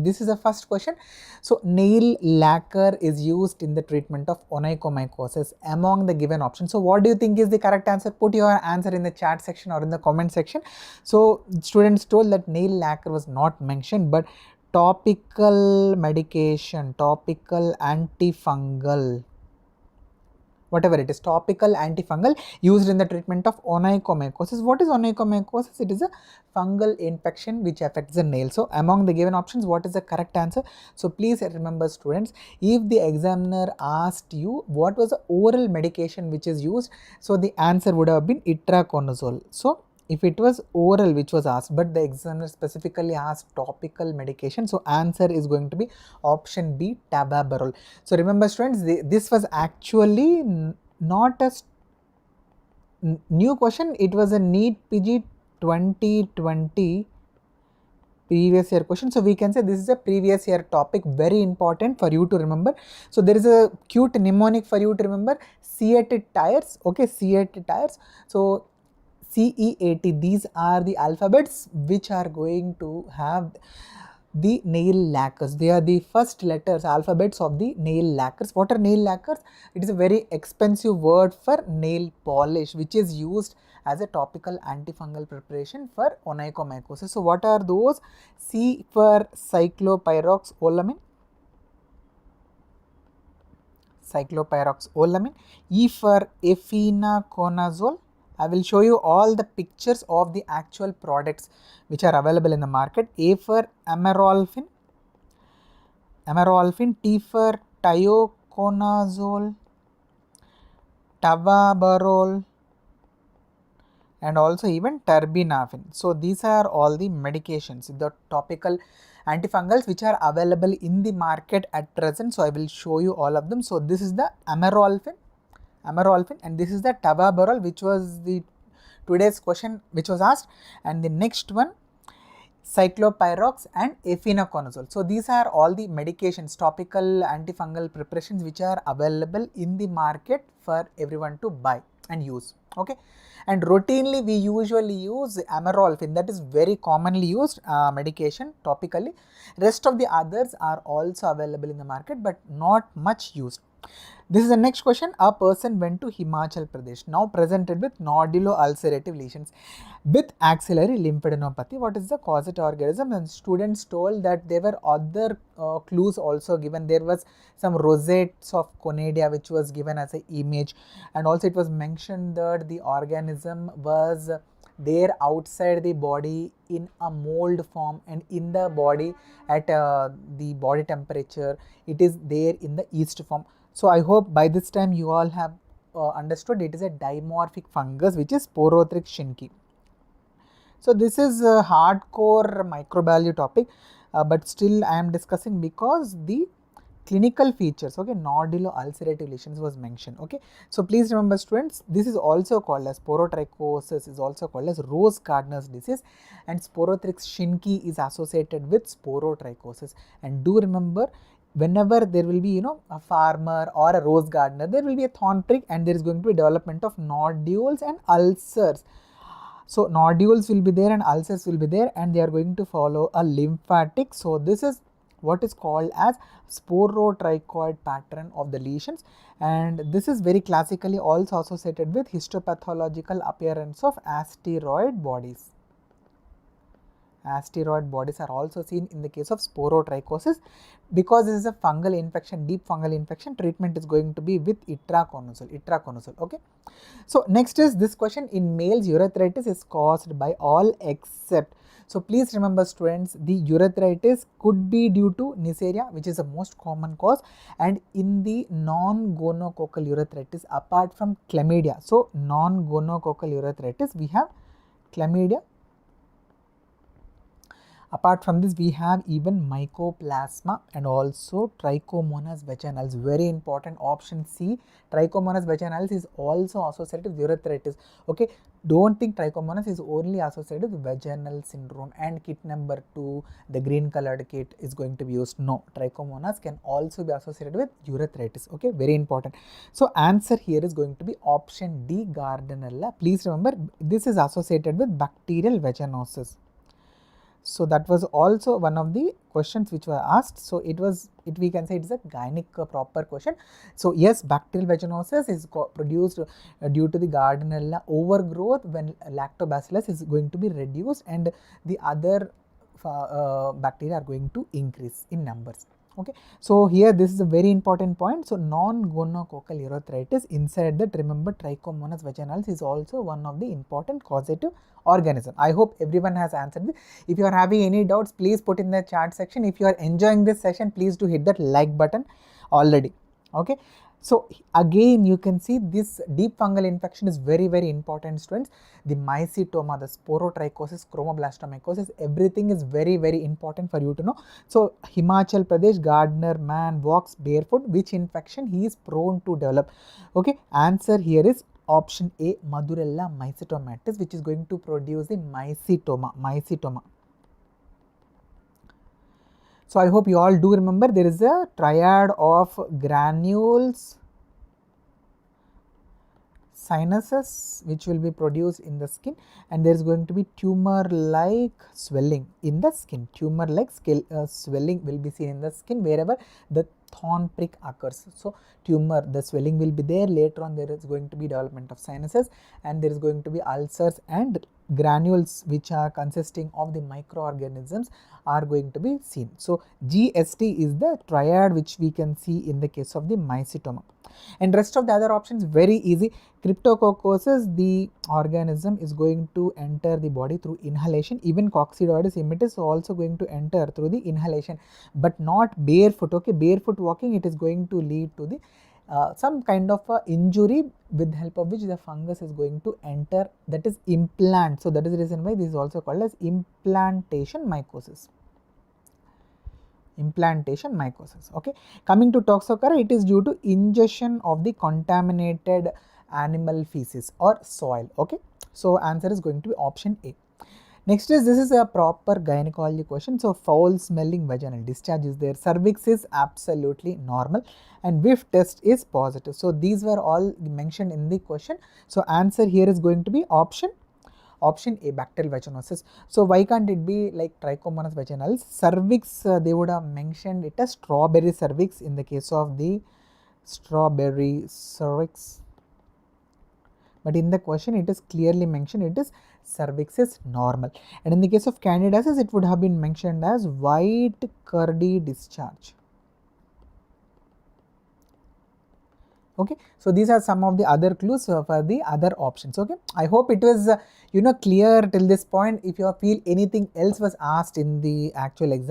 This is the first question. So nail lacquer is used in the treatment of onychomycosis among the given options. So what do you think is the correct answer? Put your answer in the chat section or in the comment section. So students told that nail lacquer was not mentioned, but topical medication, topical antifungal, whatever it is, topical antifungal used in the treatment of onychomycosis. What is onychomycosis? It is a fungal infection which affects the nail. So among the given options, what is the correct answer? So please remember students, if the examiner asked you what was the oral medication which is used, so the answer would have been itraconazole. So if it was oral which was asked, but the examiner specifically asked topical medication, so answer is going to be option B, tababerol. So remember students, this was actually not a new question, it was a NEETPG 2020 previous year question. So we can say this is a previous year topic, very important for you to remember. So there is a cute mnemonic for you to remember, CEAT tires, okay, CEAT tires. So CEAT, these are the alphabets which are going to have the nail lacquers. They are the first letters, alphabets of the nail lacquers. What are nail lacquers? It is a very expensive word for nail polish which is used as a topical antifungal preparation for onychomycosis. So what are those? C for cyclopyroxolamine, E for efinaconazole. I will show you all the pictures of the actual products which are available in the market. A for amorolfine, T for tioconazole, tababerol, and also even terbinafine. So these are all the medications, the topical antifungals which are available in the market at present. So I will show you all of them. So this is the amorolfine, and this is the tababerol which was the today's question which was asked, and the next one cyclopyrox and efinaconazole. So these are all the medications, topical antifungal preparations which are available in the market for everyone to buy and use, okay. And routinely we usually use amorolfine, that is very commonly used medication topically. Rest of the others are also available in the market but not much used. This is the next question. A person went to Himachal Pradesh, now presented with nodulo-ulcerative lesions with axillary lymphadenopathy. What is the causative organism? And students told that there were other clues also given. There was some rosettes of conidia which was given as an image, and also it was mentioned that the organism was there outside the body in a mold form, and in the body at the body temperature it is there in the yeast form. So I hope by this time you all have understood it is a dimorphic fungus which is Sporothrix shinki. So this is a hardcore microbiology topic, but still I am discussing because the clinical features, okay, nodulo-ulcerative lesions was mentioned, okay. So please remember students, this is also called as sporotrichosis, is also called as rose gardener's disease, and Sporothrix shinki is associated with sporotrichosis. And do remember, whenever there will be a farmer or a rose gardener, there will be a thorn prick and there is going to be development of nodules and ulcers. So nodules will be there and ulcers will be there, and they are going to follow a lymphatic. So this is what is called as sporotrichoid pattern of the lesions, and this is very classically also associated with histopathological appearance of asteroid bodies. Asteroid bodies are also seen in the case of sporotrichosis. Because this is a fungal infection, deep fungal infection, treatment is going to be with itraconazole, okay. So next is this question: in males urethritis is caused by all except. So please remember students, the urethritis could be due to Neisseria, which is the most common cause, and in the non-gonococcal urethritis apart from chlamydia. So non-gonococcal urethritis we have chlamydia. Apart from this, we have even mycoplasma and also Trichomonas vaginalis. Very important, option C. Trichomonas vaginalis is also associated with urethritis. Okay, don't think Trichomonas is only associated with vaginal syndrome and kit number 2, the green colored kit is going to be used. No, Trichomonas can also be associated with urethritis. Okay, very important. So answer here is going to be option D, Gardnerella. Please remember, this is associated with bacterial vaginosis. So that was also one of the questions which were asked. So we can say it is a gynec proper question. So yes, bacterial vaginosis is produced due to the Gardnerella overgrowth when lactobacillus is going to be reduced and the other bacteria are going to increase in numbers. Okay, so here this is a very important point. So non-gonococcal urethritis inside that, remember, Trichomonas vaginalis is also one of the important causative organism. I hope everyone has answered this. If you are having any doubts, please put in the chat section. If you are enjoying this session, please do hit that like button already. Okay, so again you can see this deep fungal infection is very important, students. The mycetoma, the sporotrichosis, chromoblastomycosis, everything is very important for you to know. So Himachal Pradesh, gardener man walks barefoot, which infection he is prone to develop? Okay, answer here is option A, Madurella mycetomatis, which is going to produce the mycetoma. So I hope you all do remember there is a triad of granules, sinuses which will be produced in the skin, and there is going to be tumor like swelling in the skin. Tumor like swelling will be seen in the skin wherever the thorn prick occurs. So tumor, the swelling will be there. Later on there is going to be development of sinuses, and there is going to be ulcers, and granules which are consisting of the microorganisms are going to be seen. So GST is the triad which we can see in the case of the mycetoma. And rest of the other options very easy. Cryptococcosis, the organism is going to enter the body through inhalation. Even coccidioides immitis is also going to enter through the inhalation, but not barefoot. Okay, barefoot walking, it is going to lead to the some kind of injury with the help of which the fungus is going to enter, that is implant. So that is the reason why this is also called as implantation mycosis. Okay, coming to toxocora, it is due to ingestion of the contaminated animal feces or soil. Okay, so answer is going to be option A. Next is, this is a proper gynecology question. So foul smelling vaginal discharge is there, cervix is absolutely normal, and whiff test is positive. So these were all mentioned in the question. So answer here is going to be option A, bacterial vaginosis. So why can't it be like Trichomonas vaginalis? Cervix, they would have mentioned it as strawberry cervix in the case of the strawberry cervix, but in the question it is clearly mentioned it is cervix is normal. And in the case of candidiasis, it would have been mentioned as white curdy discharge. Okay, so these are some of the other clues for the other options. Okay, I hope it was clear till this point. If you feel anything else was asked in the actual exam,